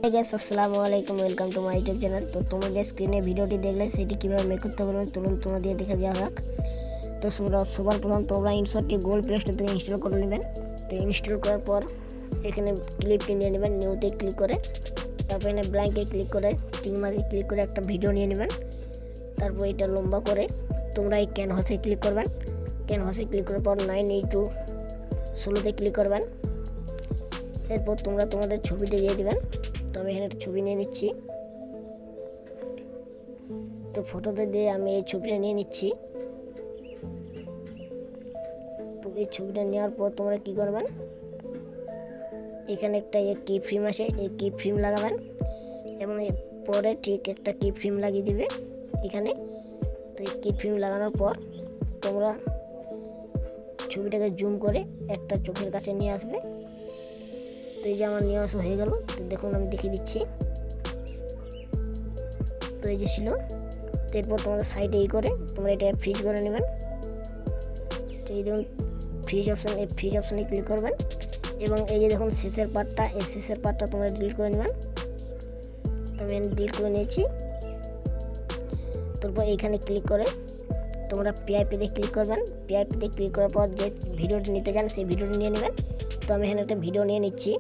Hey guys, আসসালামু আলাইকুম, welcome to my YouTube channel. তো তোমরা যে স্ক্রিনে ভিডিওটি দেখলে সেটি কীভাবে মেক করতে পারবে চলুন তোমাদের দেখে দেওয়া যাক। তো সবার প্রথম তোমরা ইনশটটি গুগল প্লে স্টোর থেকে ইনস্টল করে নেবেন। তো ইনস্টল করার পর এখানে ক্লিপটি নিয়ে নেবেন, নিউতে ক্লিক করে, তারপর এখানে ব্ল্যাঙ্কে ক্লিক করে, টিক মার্কে ক্লিক করে একটা ভিডিও নিয়ে নেবেন। তারপর এটা লম্বা করে তোমরা এই ক্যানভাসে ক্লিক করবেন। ক্যানভাসে ক্লিক করার পর 9:16 ক্লিক করবেন। এরপর তোমরা তোমাদের ছবিটা দিয়ে দেবেন। তো আমি এখানে একটা ছবি নিয়ে নিচ্ছি। তো ফটোতে দিয়ে আমি এই ছবিটা নিয়ে নিচ্ছি। তো এই ছবিটা নেওয়ার পর তোমরা কি করবেন, এখানে একটা কি ফ্রেম আসে, এই কি ফ্রেম লাগাবেন এবং পরে ঠিক একটা কি ফ্রেম লাগিয়ে দিবে এখানে। তো এই কি ফ্রেম লাগানোর পর তোমরা ছবিটাকে জুম করে একটা চোখের কাছে নিয়ে আসবে। তো এই যে আমার নিয়ে আসা হয়ে গেল। তো দেখুন আমি দেখিয়ে দিচ্ছি। তো এই যে ছিল। তো এরপর তোমাদের সাইডে এই করে তোমরা এটা ফ্রিজ করে নেবেন। তো এই দেখুন ফ্রিজ অপশান, এই ফ্রিজ অপশানে ক্লিক করবেন এবং এই যে দেখুন শেষের পার্টটা, এই শেষের পার্টটা তোমরা ডিলিট করে নেবেন। তো আমি ডিলিট করে নিয়েছি। তারপর এইখানে ক্লিক করে তোমরা পিআইপিতে ক্লিক করবেন। পিআইপিতে ক্লিক করার পর যে ভিডিওটি নিতে চান সেই ভিডিওটি নিয়ে নেবেন। তো আমি এখানে একটা ভিডিও নিয়ে নিচ্ছি।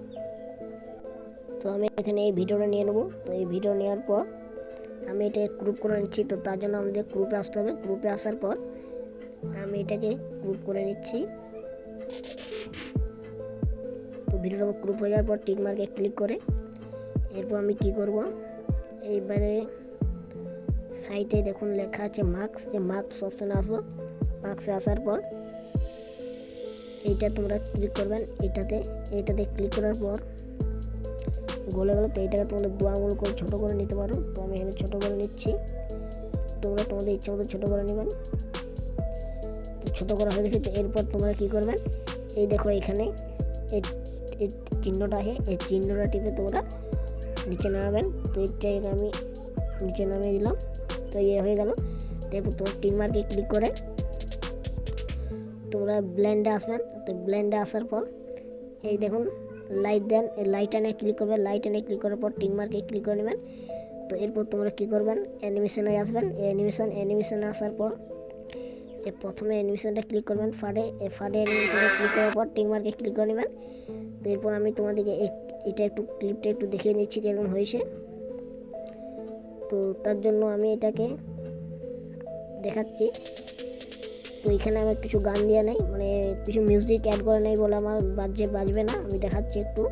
তো আমি এখানে এই ভিডিওটা নিয়ে নেব। তো এই ভিডিও নেওয়ার পর আমি এটা গ্রুপ করে নিচ্ছি। তো তার জন্য আমাদের গ্রুপে আসতে হবে। গ্রুপে আসার পর আমি এটাকে গ্রুপ করে নিচ্ছি। তো ভিডিওটা গ্রুপ হয়ে যাওয়ার পর টিক মার্কে ক্লিক করে এরপর আমি কি করব, এইবারে সাইটে দেখুন লেখা আছে মার্কস, এই মার্কস অপশানে আসবো। মার্কসে আসার পর এইটা তোমরা ক্লিক করবেন। এইটাতে ক্লিক করার পর গলে গেলো। তো এইটাকে তোমাদের 2 আঙুল করে ছোটো করে নিতে পারো। তো আমি এখানে ছোটো করে নিচ্ছি। তোমরা তোমাদের ইচ্ছা মতো ছোটো করে নেবেন। তো ছোটো করা হয়ে গেছে। এরপর তোমরা কী করবেন, এই দেখো এখানে এই চিহ্নটা আছে, এই চিহ্নটা টিপে তোমরা নিচে নামাবেন। তো এইটাই আমি নিচে নামিয়ে দিলাম। তো ইয়ে হয়ে গেল। তারপর তোমার টিক মার্কে ক্লিক করে তোমরা ব্লেন্ডে আসবেন। তো ব্লেন্ডে আসার পর এই দেখুন লাইট দেন, এই লাইট এনে ক্লিক করবেন। লাইট এনে ক্লিক করার পর টিক মার্কে ক্লিক করে নেবেন। তো এরপর তোমরা কী করবেন, অ্যানিমেশনে আসবেন। এই অ্যানিমেশনে আসার পর এই প্রথমে অ্যানিমেশনটা ক্লিক করবেন ফাডে। এই ফাডে অ্যানিমেশনে ক্লিক করার পর টিক মার্কে ক্লিক করে নেবেন। তো এরপর আমি তোমাদেরকে এটা একটু ক্লিপটা একটু দেখিয়ে নিচ্ছি কেমন হয়েছে। তো তার জন্য আমি এটাকে দেখাচ্ছি। তো এখানে আমার কিছু গান দেওয়া নেই, মানে কিছু মিউজিক অ্যাড করা নেই বলে আমার বাজবে না। আমি দেখাচ্ছি একটু।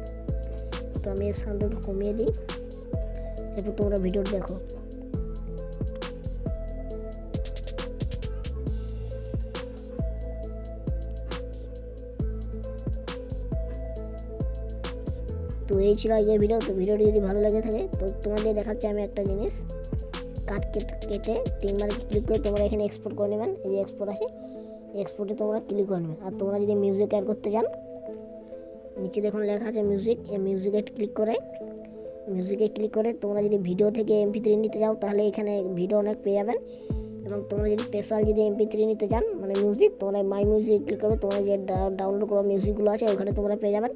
তো আমি এর সাউন্ড একটু কমিয়ে দিই। এরপর তোমরা ভিডিওটা দেখো। তো এই ছিল আজকের ভিডিও। তো ভিডিওটি যদি ভালো লেগে থাকে তো তোমাদের দেখাচ্ছি আমি একটা জিনিস। কাট কেটে টিক মার্কে ক্লিক করে তোমরা এখানে এক্সপোর্ট করে নেবেন। এই যে এক্সপোর্ট আছে, এক্সপোর্টে তোমরা ক্লিক করে নেবেন। আর তোমরা যদি মিউজিক অ্যাড করতে চান নিচে দেখুন লেখা আছে মিউজিক, এই মিউজিকে ক্লিক করে তোমরা যদি ভিডিও থেকে MP3 নিতে চাও তাহলে এখানে ভিডিও অনেক পেয়ে যাবেন। এবং তোমরা যদি স্পেশাল যদি MP3 নিতে চান মানে মিউজিক, তোমরা মাই মিউজিক ক্লিক করবে। তোমরা যে ডাউনলোড করা মিউজিকগুলো আছে ওখানে তোমরা পেয়ে যাবেন।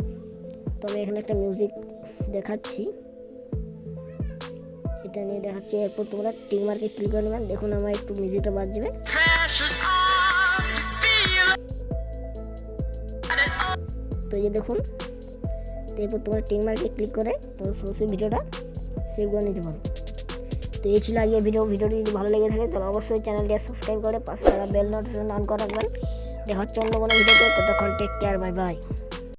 তো আমি এখানে একটা মিউজিক দেখাচ্ছি, এটা নিয়ে দেখাচ্ছি। এরপর তোমরা টিক মার্কে ক্লিক করে নেবেন। দেখুন আমার একটু মিউজিকটা বাজবে। তো এই যে দেখুন। তো এরপর তোমরা টিক মার্কে ক্লিক করে তোমরা সরাসরি ভিডিওটা সেভ করে নিতে পারো। তো এই ছিল আজকের ভিডিওটি যদি ভালো লেগে থাকে তাহলে অবশ্যই চ্যানেলটি সাবস্ক্রাইব করে পাশে থাকা বেল নোটিফিকেশন অন করে রাখবেন। দেখা হচ্ছে অন্য কোনো ভিডিওতে। ততক্ষণ টেক কেয়ার, বাই বাই।